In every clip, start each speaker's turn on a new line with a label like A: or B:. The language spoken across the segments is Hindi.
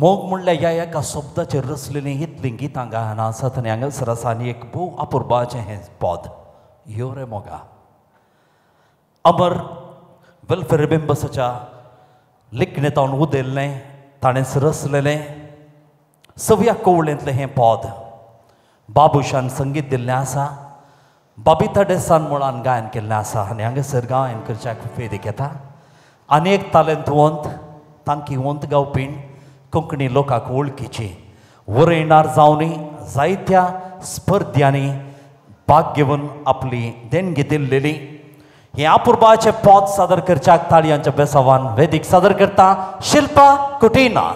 A: मोग म्हणल्या ह्या एका शब्दाचेर रचलेली इतली गितां गायनां आसात आनी हांगासर आसा आनी एक भोव अपुर्बाचें हें पद यो रे मोगा. अमर वेलफेअर रिमेंबर्साच्या लिखणेतावन उदेल्लें ताणेंच रचलेलें 6व्या कवळेंतलें हें पद बाबुशान संगीत दिल्लें आसा. बबिता देसान मुळान गायन केल्लें आसा आनी हांगासर गायन करच्याक वेदीक येता. अनेक तालंतवंत तांकीवंत गावपी कोंकणी लोकांक वळखीची वरयणार जावनी जायत्या स्पर्ध्यांनी भाग घेवन आपली देणगी दिल्लेली हें अपुर्बाचें पद सादर करच्याक ताळयांच्या बेसावान वेदीक सादर करता शिल्पा कुटीना.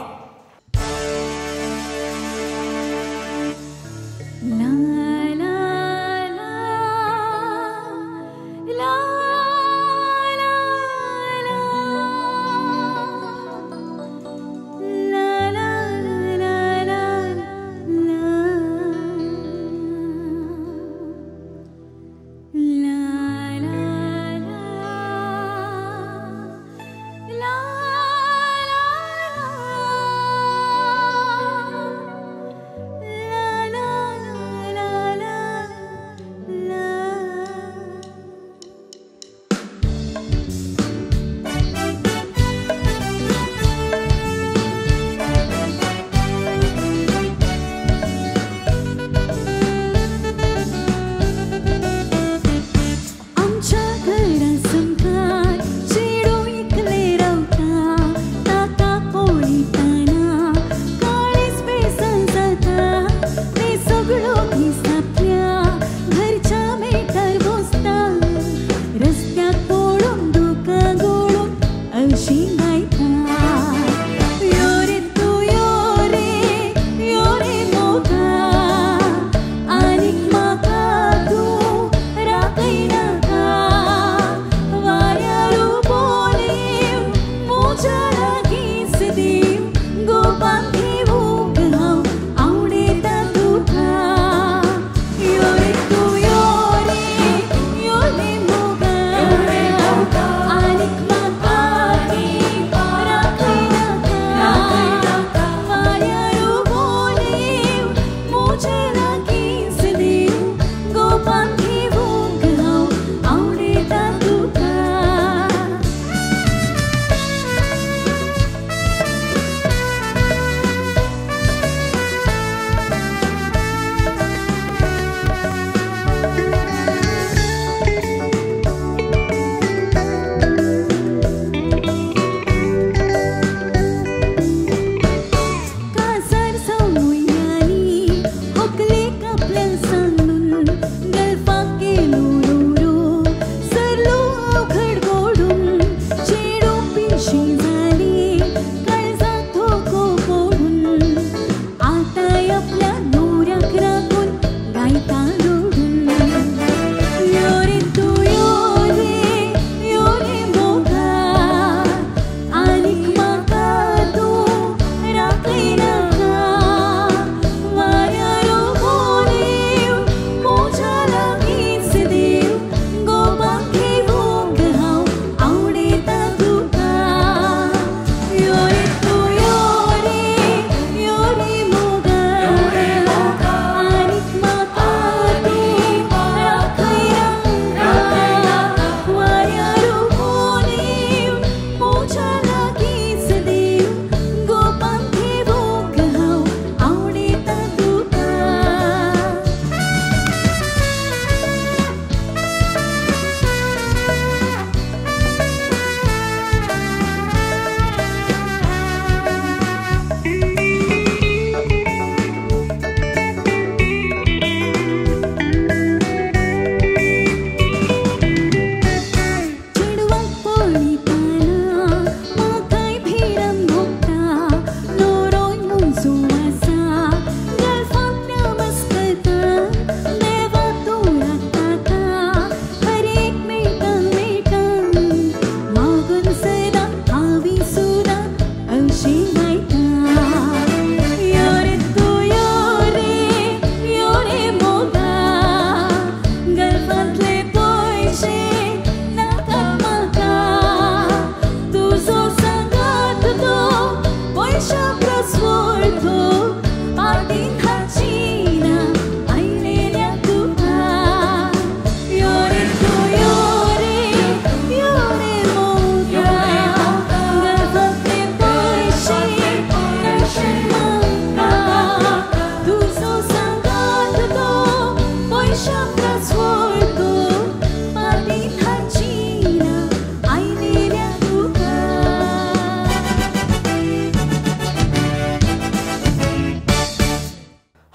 B: Sword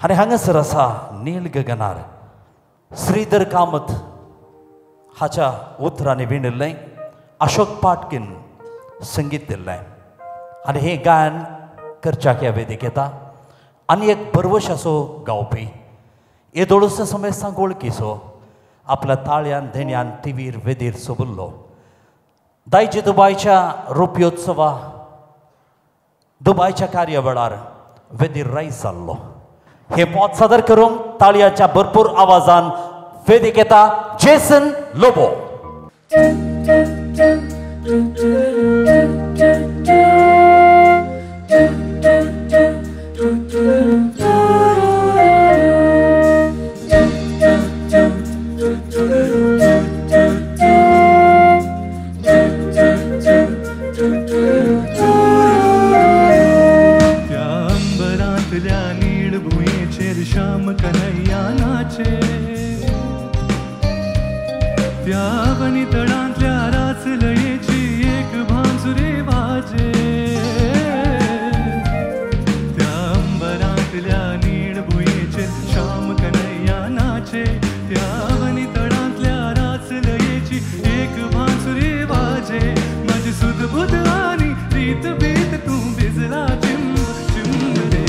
A: आणि हांगासर आसा नील गगनार श्रीधर कामत हाच्या उतरांनी विणिल्लें अशोक पाटकीन संगीत दिल्लें आनी हें गायन करच्याक ह्या वेदिक येता आनी एक बरवश असो गावपी येदोळूस समय सांग वळखीचो आपल्या ताळ्यान धेण्यान टीव्हीर वेदीर सोबुल्लो दायज दुबायच्या रुपयोत्सवा दुबायच्या कार्यावळार वेदीर राईस जाल्लो हे पॉद सादर करूंक ताळयाच्या भरपूर आवाजान वेदिक येता जेसन लोबो.
B: श्याम कन्हैया नाचे त्या वनी तळांतल्या रासलयेची एक भांसुरी वाजे त्या अंबरांतल्या नीळ भुयेचेर श्याम कन्हैया नाचे त्या वनी तळांतल्या रासलयेची एक भांसुरी वाजे माझी सुध बुध आणि रीत बीत तू भिजला चिंब चिंब रे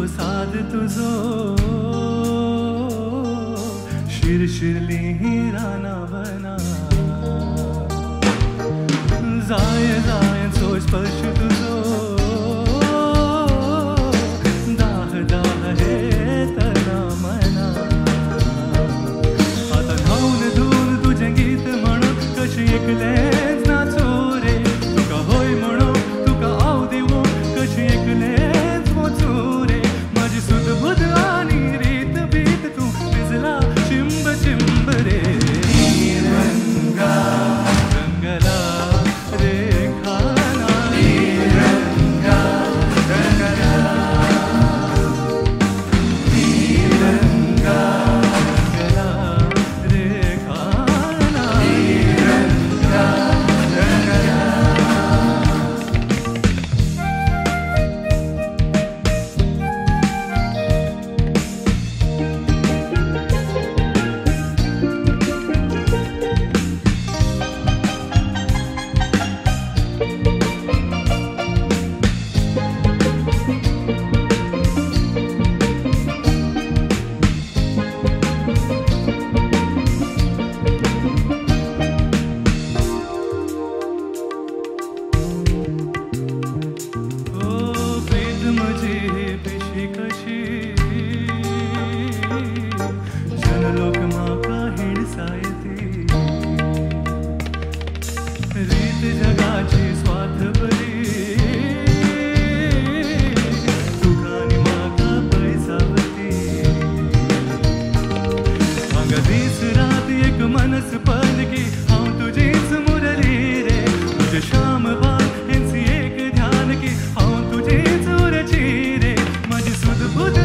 B: साध तुझो शिरशिरली राना बना जाय जाय सो स्पर्श तुझो दाह दाह हे तना मना आता धावून धून तुझे गीत म्हणून कशी एकलेच नाचो रे तुका होय म्हणून तुका आव दिवून कशी एकलेच वचू सुध बुध आणि रीत बीत तू भिजला चिंब चिंब रे रंगा रंगला रेखाना रंगा रंगला रंगा रंगला रेखाना रंगा रंगला जनलोक माका हिणसायती रीत जगाची स्वार्थ बरी तुकानी माका पैसावती हांगा दीस रात एक मनस पलकी हांव तुजीच मुरली रे तुझे श्याम बाग हेंची एक ध्यान की हांव तुजीच उरची रे माझी सुध बुध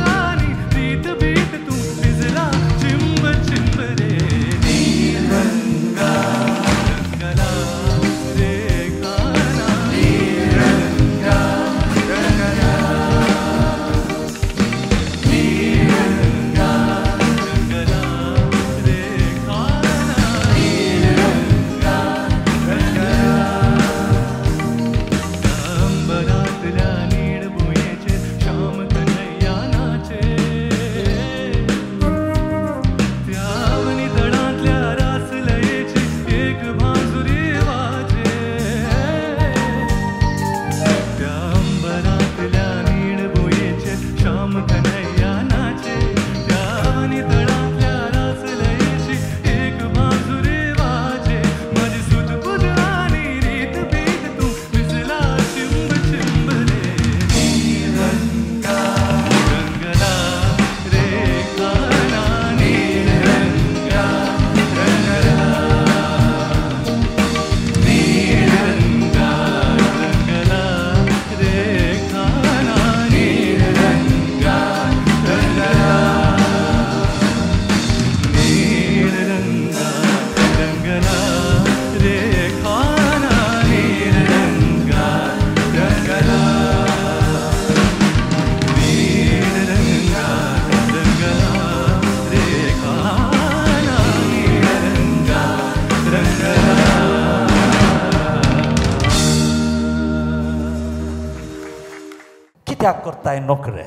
A: कित्याक करताय नोकरे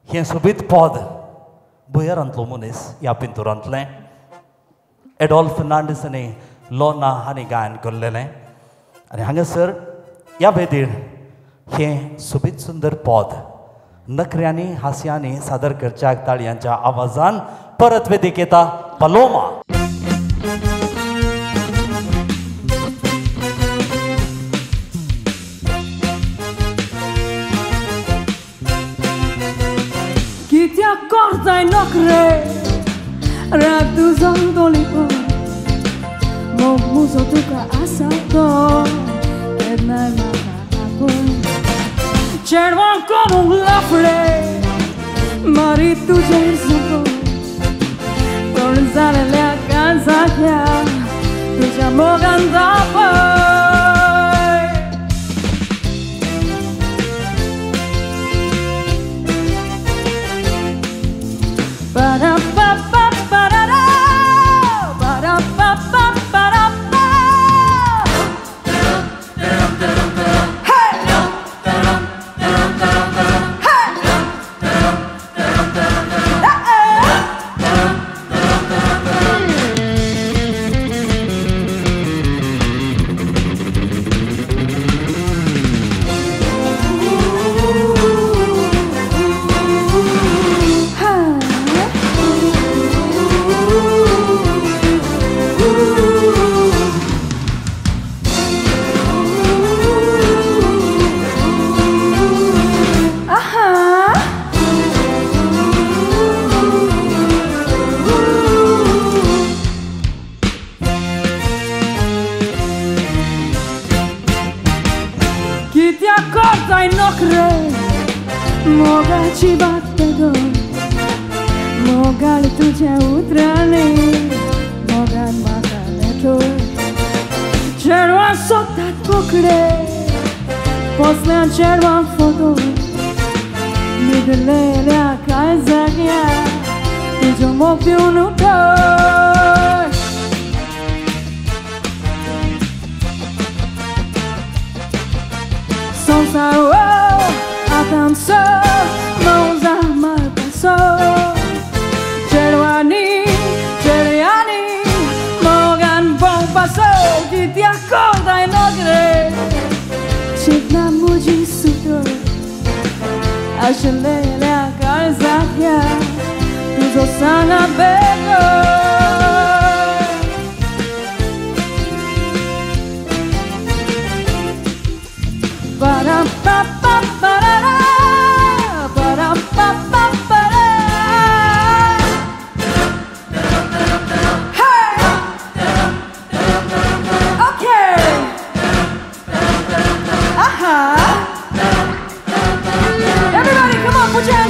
A: हें सोबीत पद भुयारांतलो मनीस ह्या पिंतुरांतलें एडॉल्फ फर्नांडीसांनी लोना हांणी गायन केल्लेलें आनी हांगासर ह्या वेदीर हें सोबीत सुंदर पद नखऱ्यांनी हास्यांनी सादर करच्याक ताळयांच्या आवाजान परत वेदीक येता Paloma.
C: Kitia corta e nocre Raduzon dolipo Mo muso tuka asato Kednai maka ako Cerwan como un lafre Mari tuja irsuko Tornzale le akansa kya Tuja mogan dapo Mogaci battego Mogali tuja utrani Mogan makaneto Cerwan sotat pokre Poslan cerwan foto Midlele akazagya Tujo mopiunuto Sonsa Atanso, mãos armas passou Ceruani, Ceriani Morgan bom passou Que te acorda e nogre Chegna muji suto Achelele a calzahia Tuzo sana bego Para pa pa para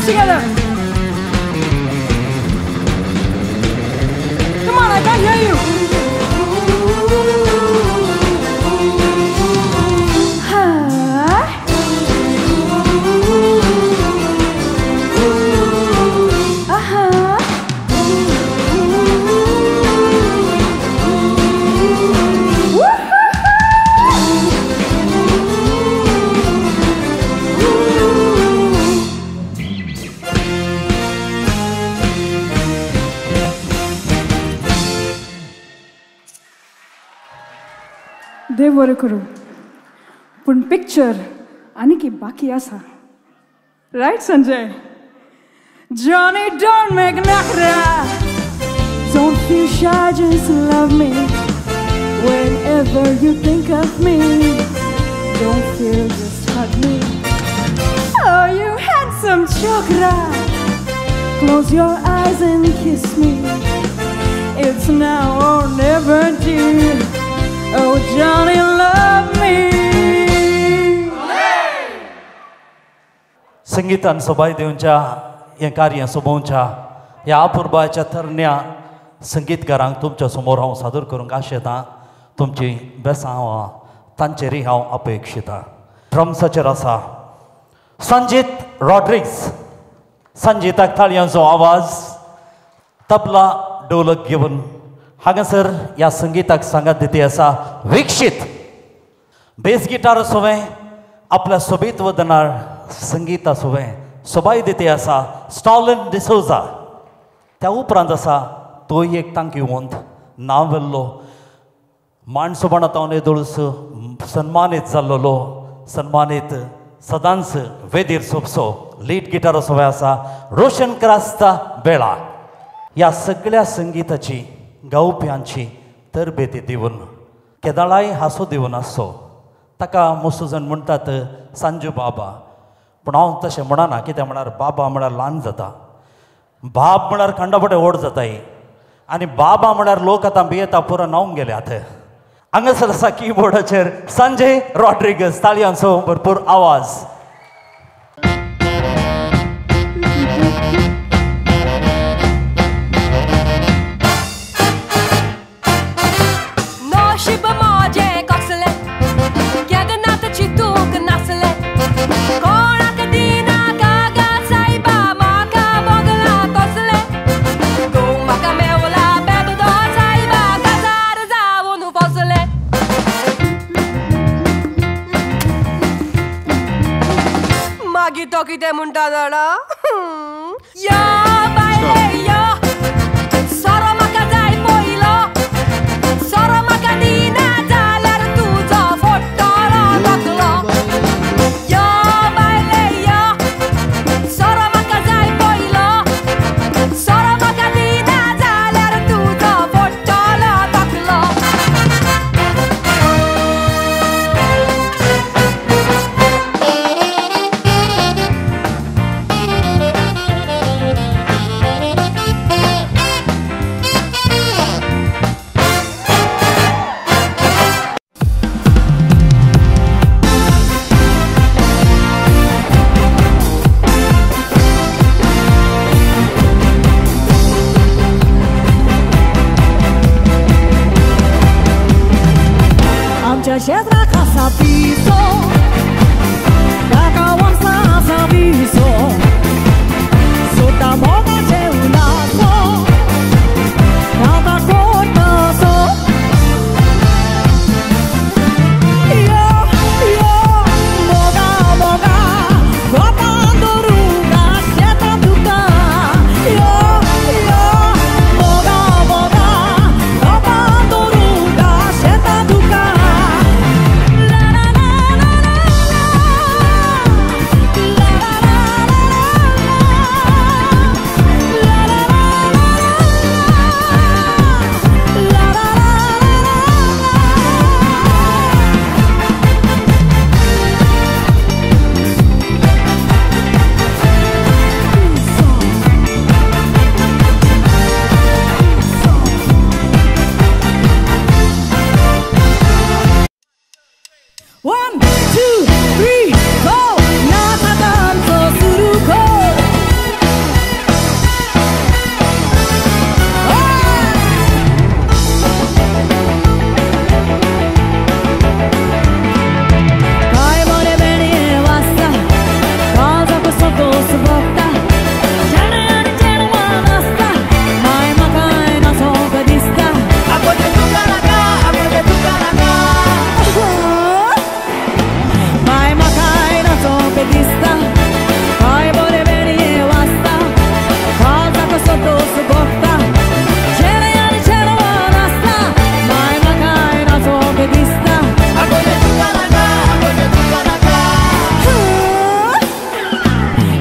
C: together. Come on, I can't hear you. देव बरें करूं पूण पिक्चर आनीक बाकी आसा रायट Sanjay Johnny don't make nakra Don't feel shy just love me Whenever you think of me Don't feel just hug me Oh you handsome chokra Close your eyes and kiss me It's now or never dear Oh, Johnny, love me.
A: संगीतान सोबाय देवच्या हें कार्य सोबोवच्या ह्या अपुर्बाच्या तरण्या संगीतकारांक तुमच्या समोर हांव सादर करूंक आशेतां तुमची बेसांवां तांचेरय हांव अपेक्षितां ड्रम्साचेर आसा संजीत रॉड्रिग्स संजीताक ताळयांचो आवाज तबला ढोलक घेवन हांगासर ह्या संगीताक सांगात दिती आसा वीक्षित बेस गिटार सोवें आपल्या सोबीत वदनार संगीत आसुवें सोबाय दिते आसा स्टॉलन डिसोजा त्या उपरांत आसा तोय एक तांक येवंत नांव वेल्लो माणसो म्हणतावने दोळस सन्मानीत जाल्लो सन्मानीत सदांच वेदीर सोपसो लीड गिटार सोबय आसा रोशन क्रास्ता बेळा ह्या सगळ्या संगीताची गावप्यांची तरबेती दिवन केदाळाय हांसो दिवन आसो ताका मसू जण म्हणटात सांजू बाबा पूण हांव तशें म्हणना कित्याक म्हळ्यार बाबा म्हळ्यार ल्हान जाता बाब म्हळ्यार खंडापटे व्हड जाताय आनी बाबा म्हळ्यार लोक आतां भियेता पुरो न्हांवूंक गेल्यात हांगासर आसा कीबोर्डाचेर संजय रॉड्रिगस ताळयांचो भरपूर आवाज
D: कितें म्हणटा जाणा या बायले या सोरो म्हाका जाय पयलो सोरो म्हाका दिना जाल्यार तुजो फोट्टलो तकलो या बायले या सोरो म्हाका जाय पयलो सोरो म्हाका दिना जाल्यार तुजो फोट्टलो तकलो
E: Siedra casa piso, taka łamsa zawiso, suta moga cię unaso, nada kortaso. Yo, moga, kopando ruga, sieta duka. Yo, moga, kopando ruga, sieta duka. One, two, three, four. Nata danzo suruko. Kai more bene vasta. Kaza ko soto subokta. Jana jana manasta. Mai makai na sogadista. Apote tukanaga. Mai makai na sogadista. Kai more bene vasta. Kaza ko soto subokta. Jana manasta. Mai makai na sogadista. Apote tukanaga.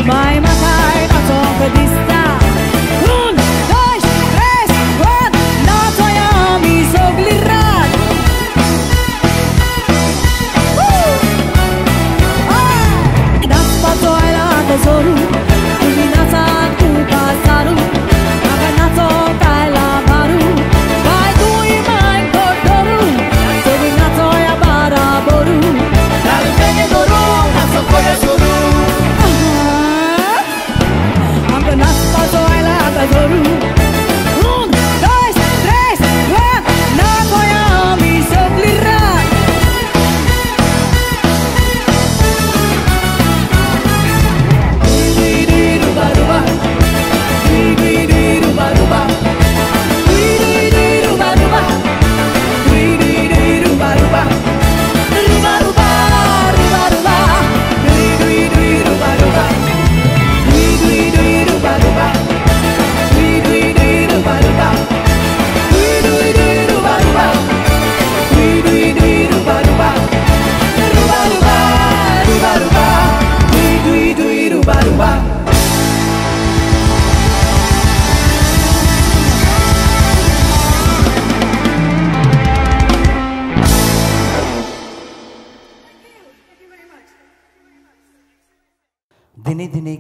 E: Mai makai na sogadista. Un, dos, tres, cuatro. Na twoja mi soglirat. Das patoila tesoru. Iminasa tu pasaru. Aganato kaila baru. Vai tu imai kodoru. Sobinato ya baraboru. Dal bene doru. Naso koya soru. Aganas patoila tesoru. Un, dos, tres, cuatro. Na twoja mi soglirat. Ruba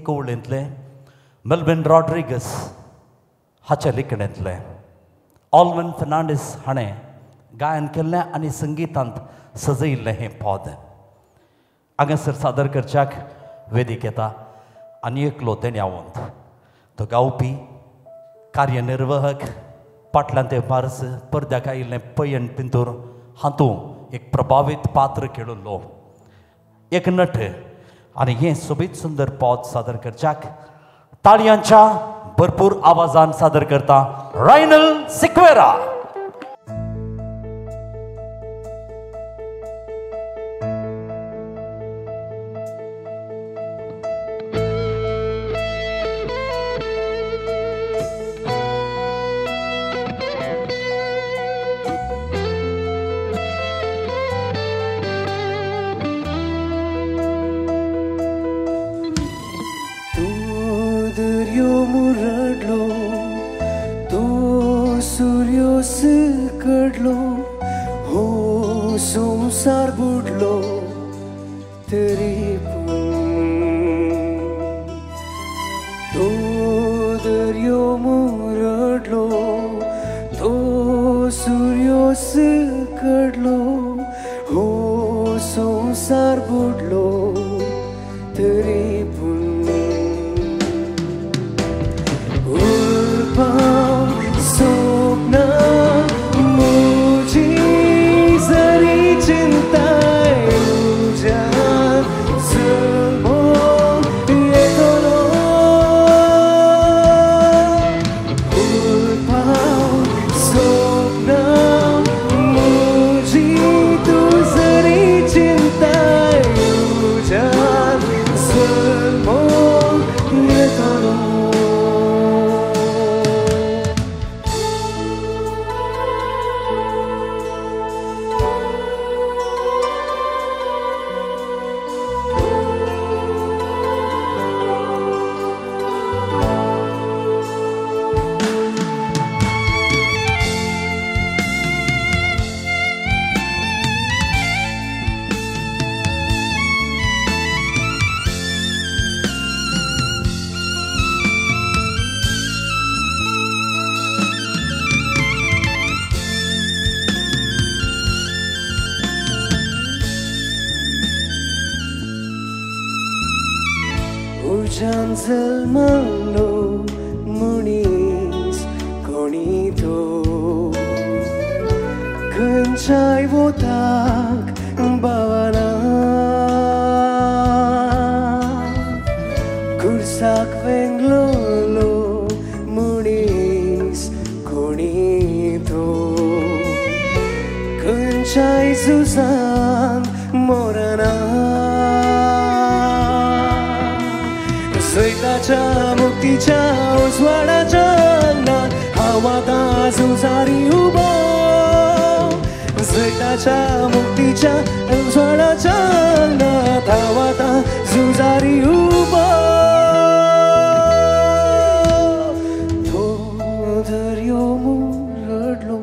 A: एक ओळींतलें मेल्विन रॉड्रिगस हाच्या लिखणेंतलें ऑल्विन फर्नांडीस हाणें गायन केल्लें आनी संगीतांत सजयिल्लें हें पद हांगासर सादर करच्याक वेदीक येता आनी एकलो तेणे आवंत तो गावपी कार्यनिर्वाहक फाटल्यान ते पारस पडद्याक आयिल्लें पयण पिंतूर हातूंत एक प्रभावीत पात्र खेळिल्लो एक नट आनी हें सोबीत सुंदर पद सादर करच्याक ताळयांच्या भरपूर आवाजान सादर करता रायनल सिक्वेरा.
F: संसार बुडलो तरी तो दर्यो मुरडलो तो सूर्योस कडलो हो संसार बुडलो तरी स्वप्न जल्मलो मनीस कोणी तो खंयच्याय वोताक भावना खुर्साक वेंगलोलो मनीस कोणी तो खंयच्याय झुजांत मरना सैताच्या मुक्तीच्या उजवाडाच्या अंगणात हांव आतां झुजारी उबो सैताच्या मुक्तीच्या उजवाडाच्या अंगणात हांव आतां झुजारी उबो तो दर्यो मुरडलो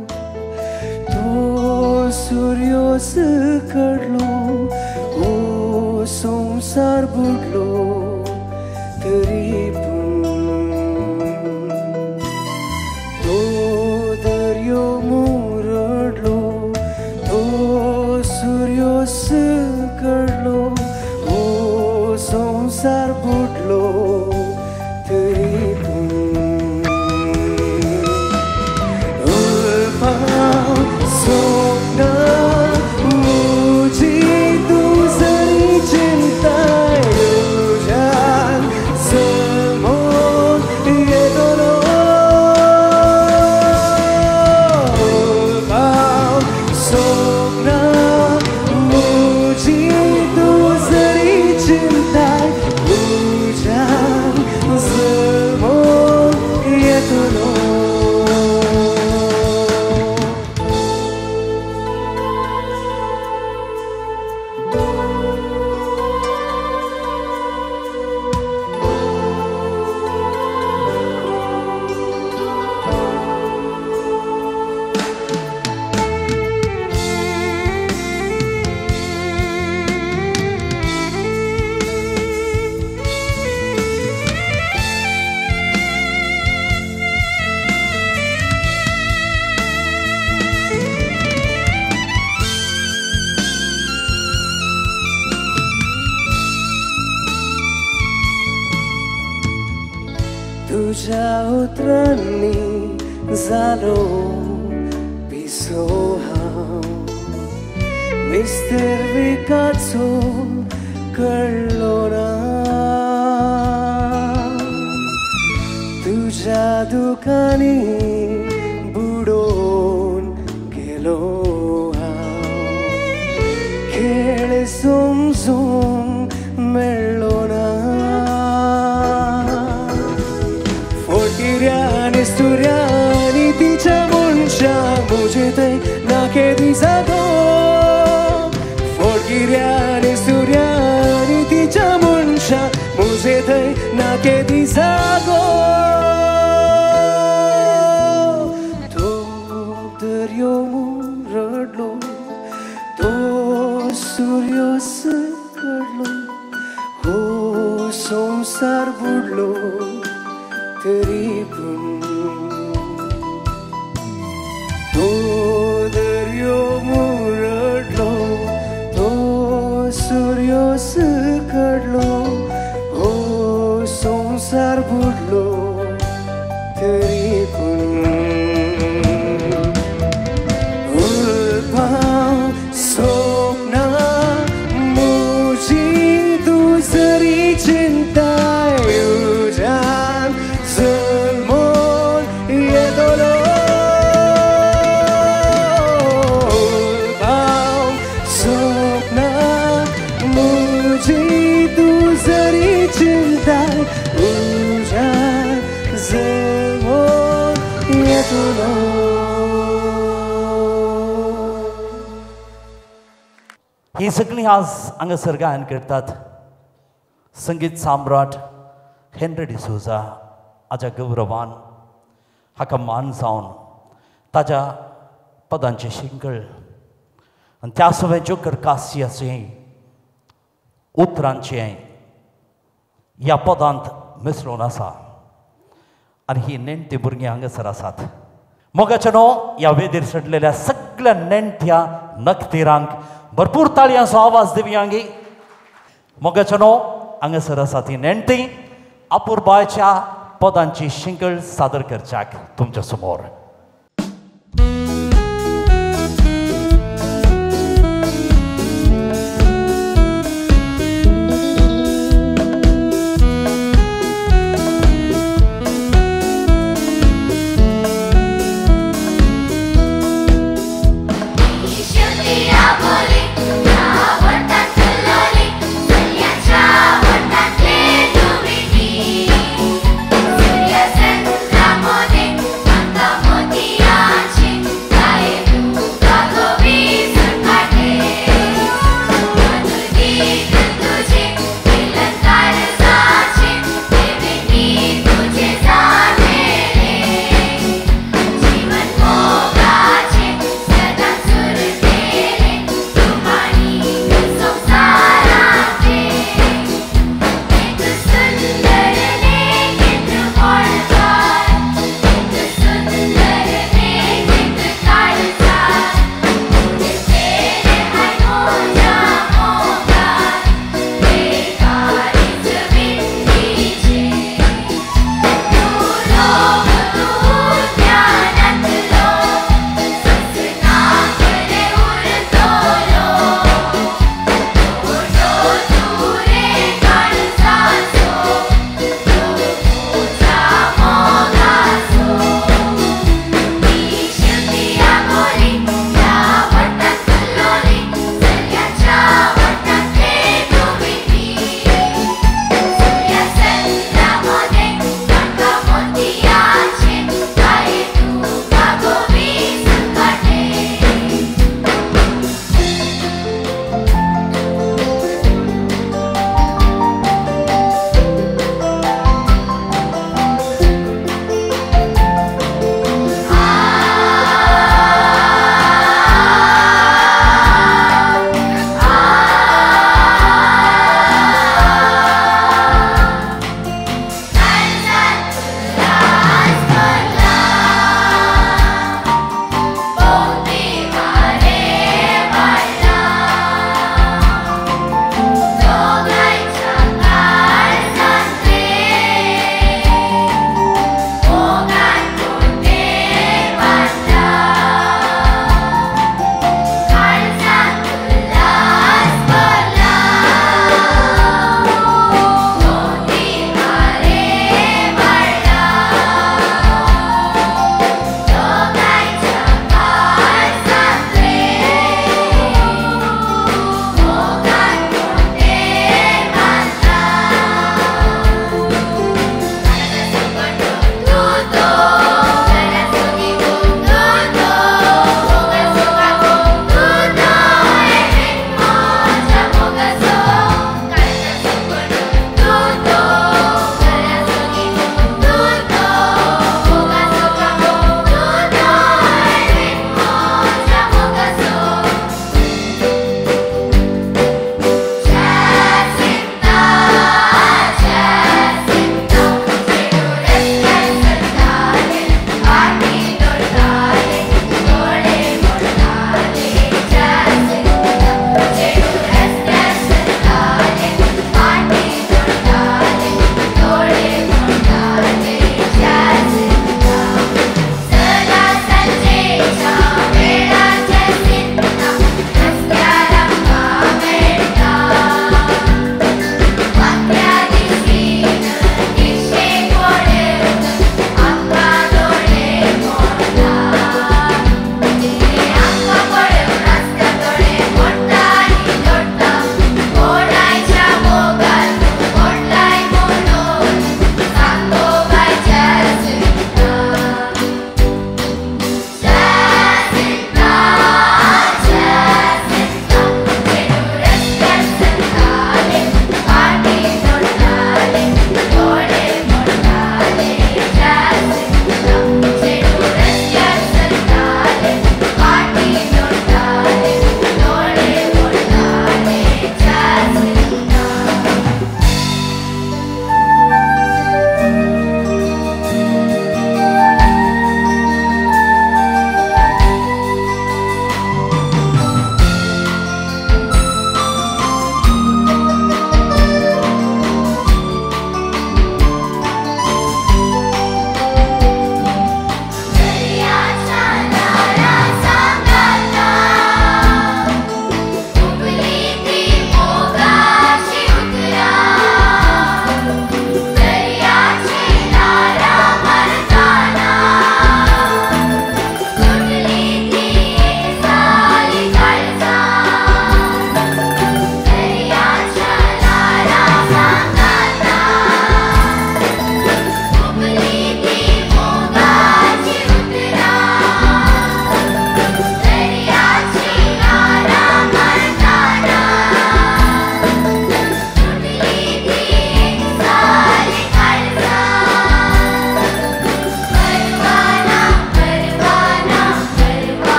F: तो सूर्योस कडलो हो संसार बुडलो तरी तो दर्यो मुरडलो तो सूर्योस कडलो हो संसार बुडलो तुझ्या उतरांनी जालो पिसो हांव मिस्टर विकाचो कळलो ना तुझ्या दुकानी बुडोन गेलो हांव खेळ समजून मेळ्ळो ना फोडगिऱ्यांनी सुऱ्यांनी तिच्या मनशाक मुजे थंय नाके दिसागो फोडगिऱ्यांनी सुऱ्यांनी तिच्या मनशाक मुजे थंय नाके दिसागो तो दर्यो रडलो तो सूर्य सकळलो हो संसार बुडलो तरी पूण तो दर्यो रडलो तो सूर्य सकळलो हो संसार बुडलो तरी पूण उल्पां स्वप्नां मुजी दुसरी चिंताय उजान जल्मोन येतलो उल्पां स्वप्नां मुजी दुसरी चिंताय उजान जल्मोन येतलो
A: ही सगळीं आज हांगासर गायन करतात संगीत सम्राट हेनरी डिसोजा हाच्या गौरवान हाका मान जावन ताच्या पदांचे शिंगळ आनी त्या सगळ्या जोकर कासियाचें उतरांचें ह्या पदांत मिसळून आसा आनी ही नेणटी भुरगीं हांगासर आसात मोगाच्या न्हू ह्या वेदीर सडलेल्या सगळ्या नेणट्या नखतेरांक भरपूर ताळयांचो आवाज दिवयांगी मोगाच्या न्हू हांगासर आसा ती नेणटी अपूर्बाच्या पदांची शिंगळ सादर करच्याक तुमच्या समोर
G: Surya Chandra Mode, Manta Motiyachi.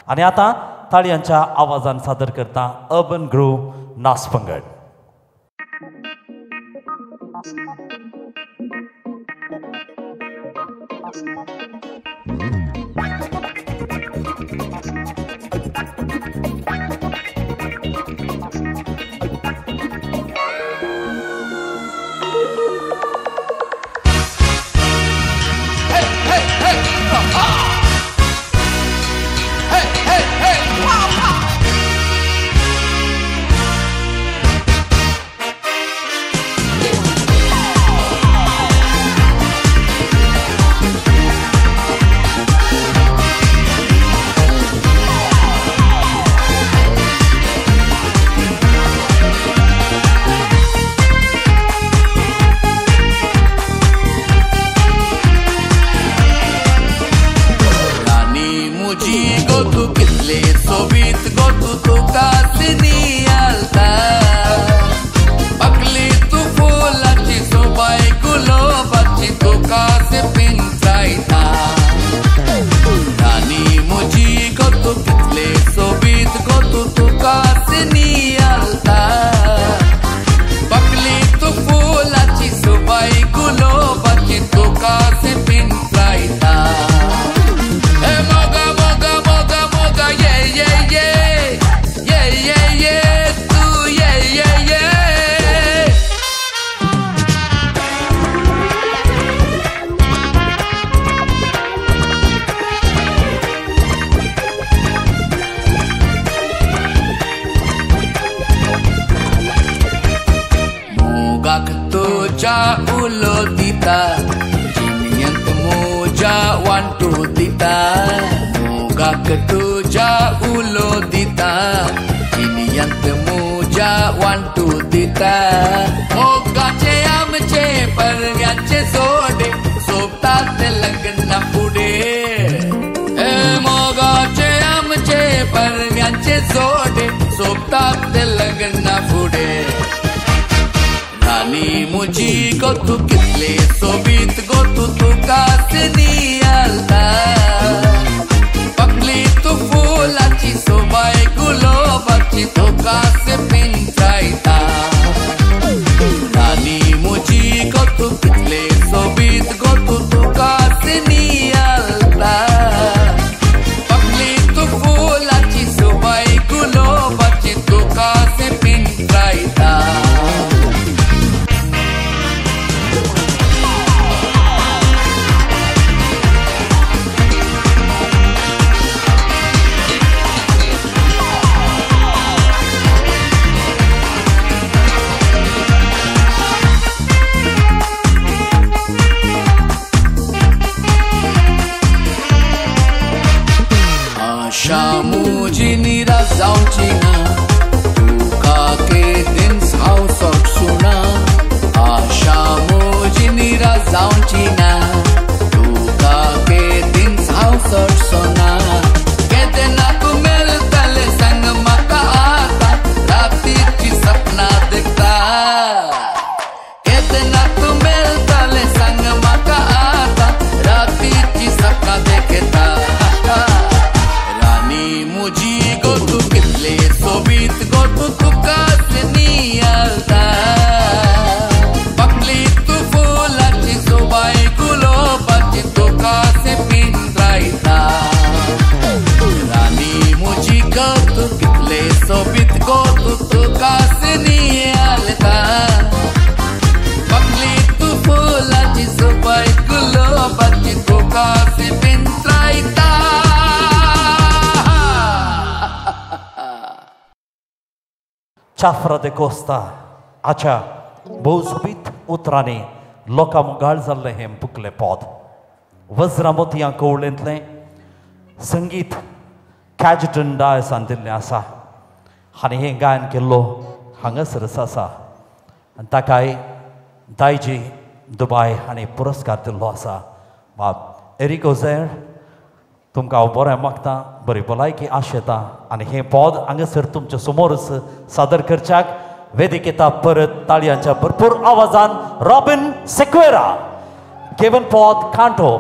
A: आणि आता ताळयांच्या आवाजान सादर करता अर्बन ग्रुप नासपंगड. Chafra de Costa, acha, bouzbit utrani, loka mugal zalle hem pukle pod. Vazramoti yanko ulentle, Sangit, Kajitan da sandilne asa, hani hengan kello, hangas rasasa, antakai, daiji, Dubai, hani puraskar dillo asa, bab, Eriko zer, तुमका बरें मागता बरी भलायकी आशेता आनी हे पद हांगासर तुमच्या समोरच सादर करच्याक वेदिकेता परत ताळयांच्या भरपूर आवाजान रॉबिन सेक्वेरा गिवन पद कांटो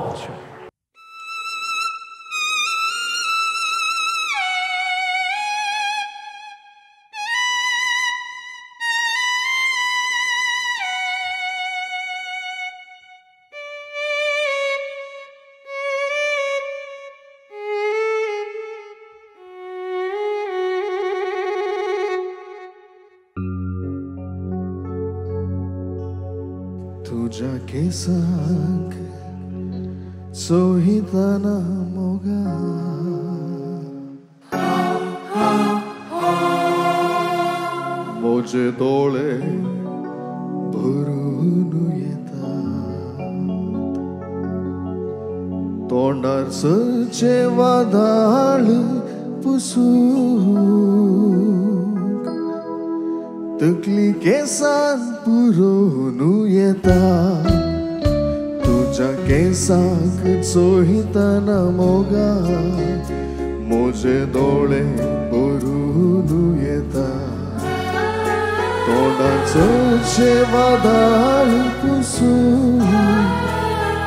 G: तुझ्या केसांक सोहिताना मोगा मोजे डोळे भरून येतात तोंडार सचे वादळ पुसूक तकली केसांत पुरोवन येता तुझ्या केसांक सोहिताना मोगा मोजे डोळे भरून येता तोंडाचे वादळ पुसून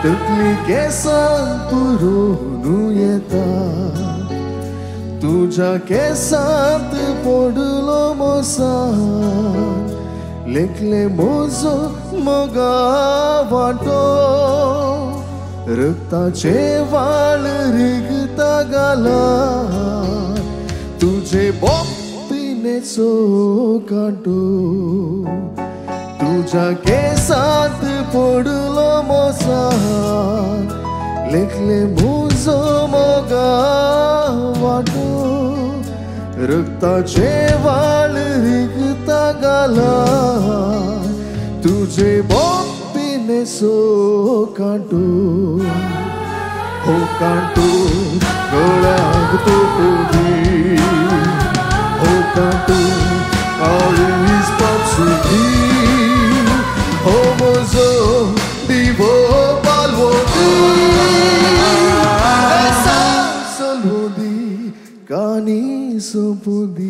G: तकली केसांत पुरोवन येता तुझ्या केसांत पडलो मोसान लेखले मोजो मोगा वाटो रक्ताचे वाळ रिगता गाला तुझे बोपिनेचो कांटो तुझ्या केसांत पडलो मोसान लेखले मोजो मोगा वाटो रक्ताचे वाळ रिगता गाला तुझे बोपिनेचो कांटो हो कांटो गळ्याक तोपी हो कांटो आवळीस पापसुदी हो मोजो दिवो पालवोदी सलवोदी कानी सोपुदी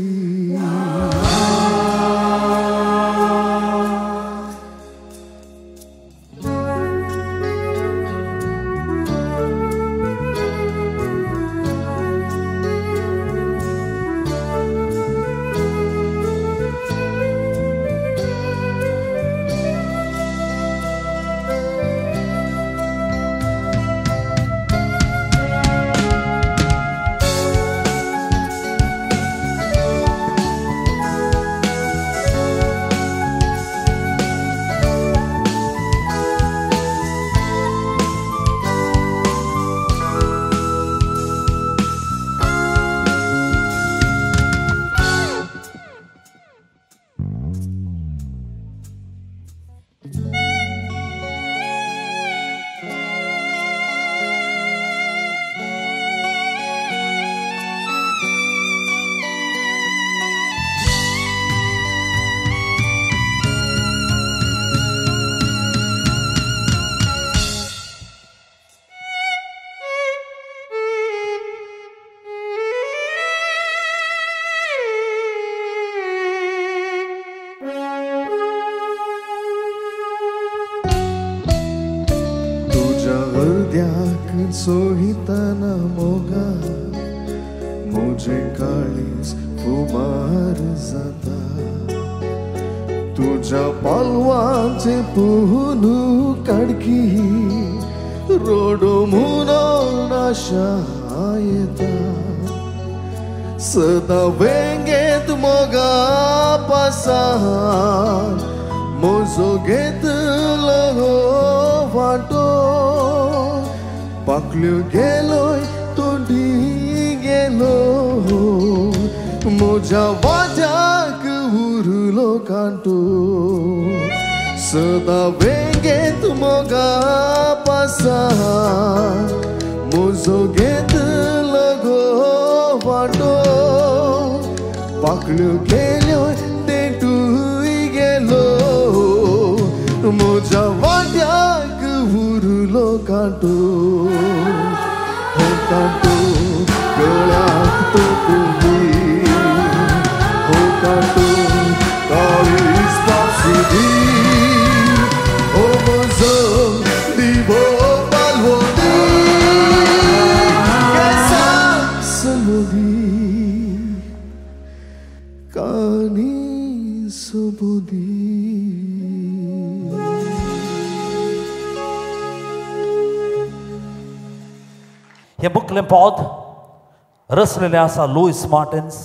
G: सोहिताना मोगा मुझे काळीस फुमार जाता तुझ्या पालवांचे पुहनू काडकी रोडो म्हणून आशा येता सदा वेंगेत मोगा पासान मोजो घेतलो वाटो पाकल्यो गेलोय तोंडी गेलो मोज्या वाजाक उरलो कांटो सदा वेंगेत मोगा पासा मोजो घेतलो गो वाटो पाकल्यो गेल्यो तेंटूय गेलो मोज्या वाट्याक उरलो कांटो हो कांटो गळ्याक तोपी हो कांटो काळीज पापसुदी हो मोजो दिवो पालवोदी केसांक सलवोदी कानी सोबोदी
A: हे मुखलें पद रचलेलें आसा लुईस मार्टिन्स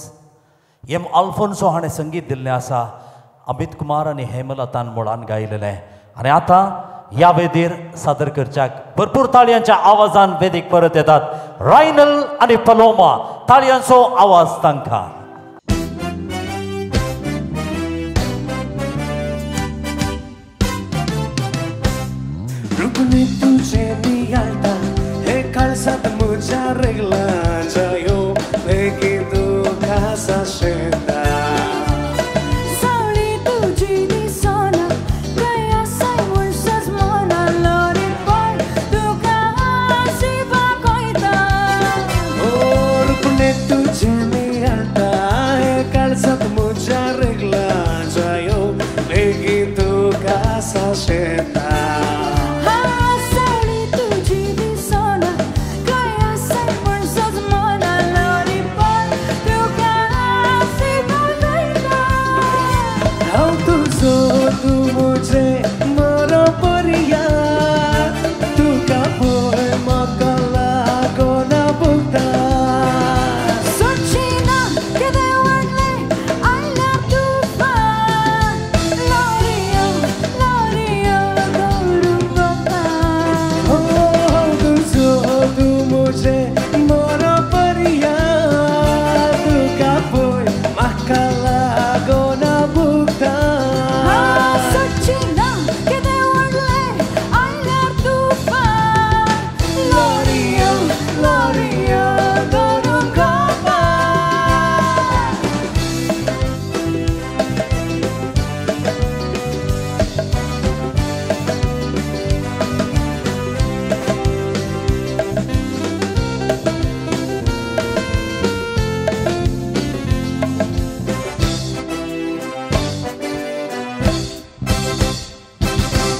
A: एम आल्फोन्सो हाणें संगीत दिल्लें आसा अमित कुमार आनी हेमलतान मुळान गायलेलें आनी आतां या वेदीर सादर करच्याक भरपूर ताळयांच्या आवाजान वेदीक परत येतात रायनल आणि पलोमा. ताळयांचो आवाज तांकां.
F: रुपने तुझे नियाळटा हे काळजात म्हज्या रेगलांच्या यो लेगीत तुका साशेता.
E: सावळी तुजी दिसना काय आसाय म्हूण सजमना लोरी पळ तुका शिवा कोयता.
F: रुपने तुझे नियाळटा हे काळजात म्हज्या रेगलांच्या यो लेगीत तुका साशेता.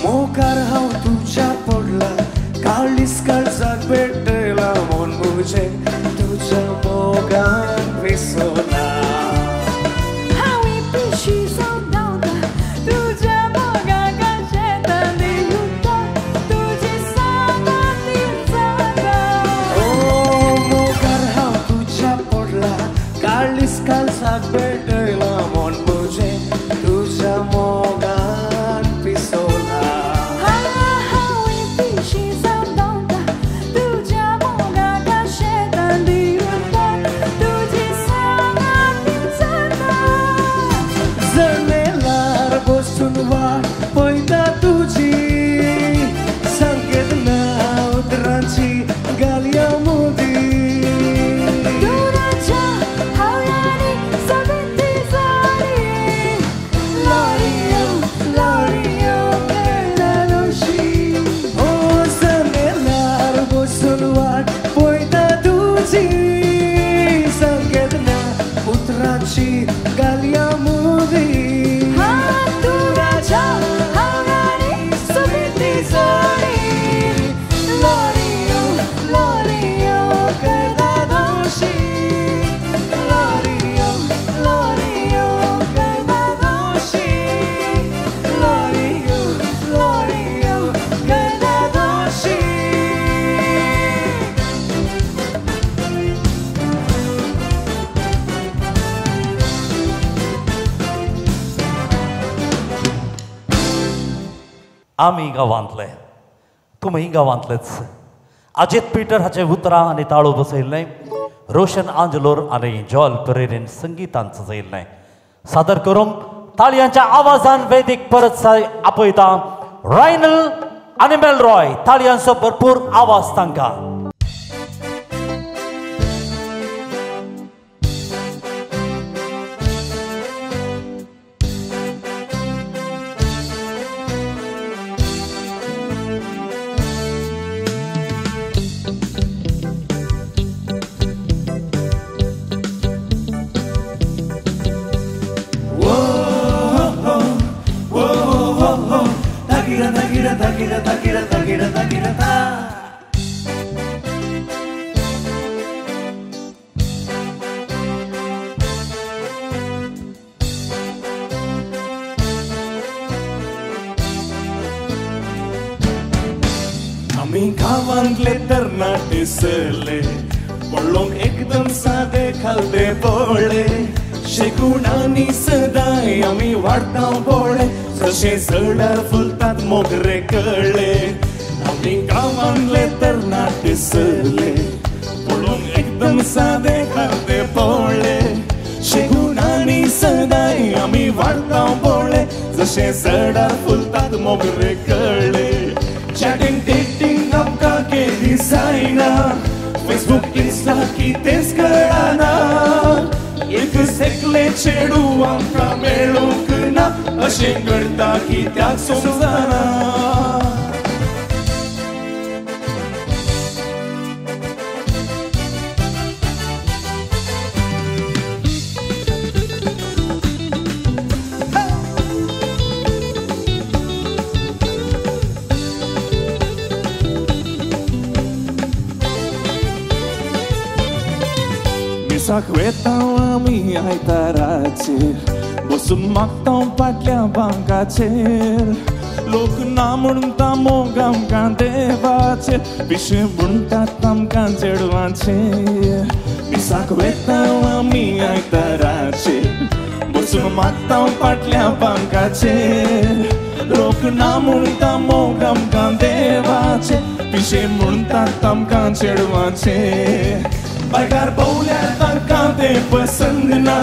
F: मोकार हांव तुझ्या पडला काळीस काळजाक भेटला मन मुझे तुझ्या मोगान विसरला.
E: हांवें पिशी जावन धांवता तुज्या मोगाक शेतान दिवता तुजी सांगाती जाता.
F: मोकार हांव तुझ्या पडला काळीस काळजाक भेटला मन मुझे तुझ्या मोगान विसरला. पळयता तुजी संकेत ना उतरांची गालया मोदी.
E: दुराच्या हावळ्यांनी सगळी जाली लॉरियो लॉरियो केळारोशी.
F: जनेलार बसून वाट पळयता तुजी संकेत ना उतरांची गालया मोदी.
A: आमी गांवांतले तुम्ही गांवांतलेच. अजित पीटर हाचे उतरां आनी ताळो बसयल्ले रोशन आंजलोर आनी जॉल पेरेरेन संगीतान सजयल्ले. सादर करूंक ताळयांच्या आवाजान वेदीक परत आपयता रायनल आनी मेलरॉय. ताळयांचो भरपूर आवाज तांकां.
B: आम्ही गावांतले तरणाटे सरले पडलोंक एकदम सादे खालदे बोळे शिकून आनी सदांय आमी वाडटा बोळे
H: जशे चडार फुलतात मोगरे कळले आमी गांवांतले तरणाटे सरले पळोवंक एकदम सादे खाते पोळ्ळे शेगुणांनी सदांय आमी वाडटाव बोळे जशे चडार फुलतात मोगरे कळले चॅटिंग डेटिंग आमकां केली जायना फेसबुक इंस्टा कितेंच कळना एकच एकले चेडू आमकां मेळूंक ना अशें घडटा कित्याक समजना मिसाक वेतांव आमी आयताराचेर बसून मागतांव फाटल्या बांकाचेर लोक ना म्हणटा मोग आमकां देवाचेर पिशे म्हणटात आमकां चेडवांचेर मिसाक वेतांव आमी आयताराचेर बसून मागतांव फाटल्या बांकाचेर लोक ना म्हणटा मोग आमकां देवाचेर पिशे म्हणटात आमकां चेडवांचेर बायकार भोवल्यार तांकां तें पसंद ना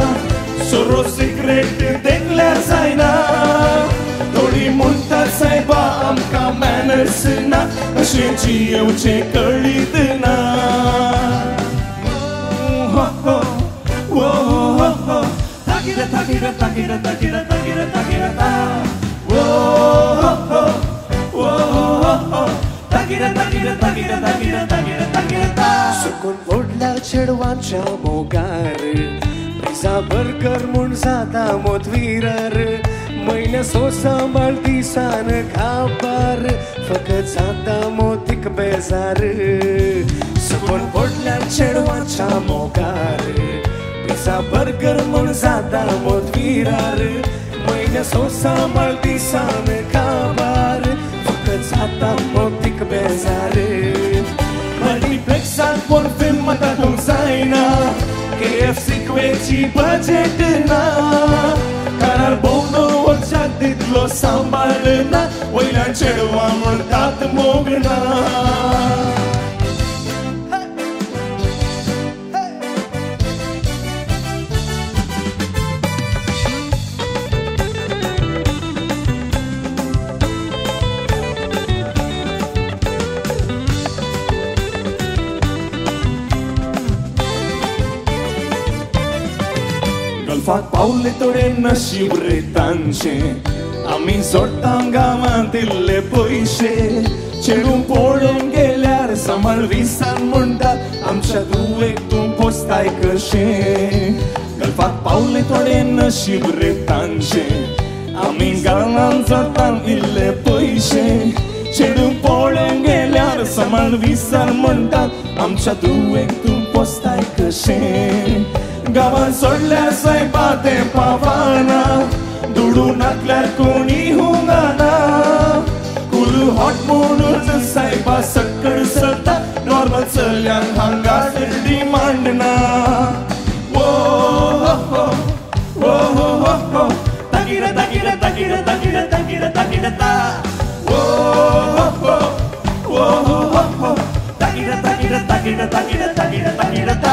H: सोरो सिगरेट देखल्यार जायना थोडी म्हणटात सायबा आमकां मॅनर्स ना अशें जियेवचें कळीत ना ताकिरा ताकिरा ताकिरा ताकिरा ताकिरा ताकिरा ताकिरा ताकिरा ताकिरा ताकिरा ताकिरा ताकिरा
F: सुकून फोडल्या चेडवांच्या मोगार पिझ्झा बर्गर म्हूण जाता मोतवीरार म्हयने सो सांबाळ दिसान खापार फकत जाता मोतीक बेजार सुकून फोडल्या चेडवांच्या मोगार पिझ्झा बर्गर म्हूण जाता मोतवीरार म्हयने सो सांबाळ दिसान खापार फकत जाता मोतीक बेजार मल्टीप्लेक्सात कोण फिल्म दाखोवंक जायना KFC वेची बजेट ना कारार भोवनो वचत तितलो सांबाळ ना वयल्यान चेडवां म्हणटात मोग ना गल्फाक पावले थोडे नशीब रे तांचे आमी जोडटां गांवांत इल्ले पयशे चेडूं पळोवन गेल्यार सांबाळ विसान म्हणटात आमच्या धुवेक तूं पोसताय कशें गल्फाक पावले थोडे नशीब रे तांचे आमी गांवांत जोडटां इल्ले पयशे चेडूं पळोवन गेल्यार सांबाळ विसान म्हणटात आमच्या धुवेक तूं पोसताय कशें गांवांत सोडल्यार सायबा तें पावाना दुडू नाकल्यार कोणी हुंगाना कुलू हॉट म्हणून सायबा सक्कळ सरता नॉर्मल चल्यांक हांगा डिमांड ना वो हो वो हो ताकिरा ताकिरा ताकिरा ताकिरा ताकिरा ताकिरा ता वो हो ताकिरा ताकिरा ताकिरा ताकिरा ताकिरा ताकिरा ता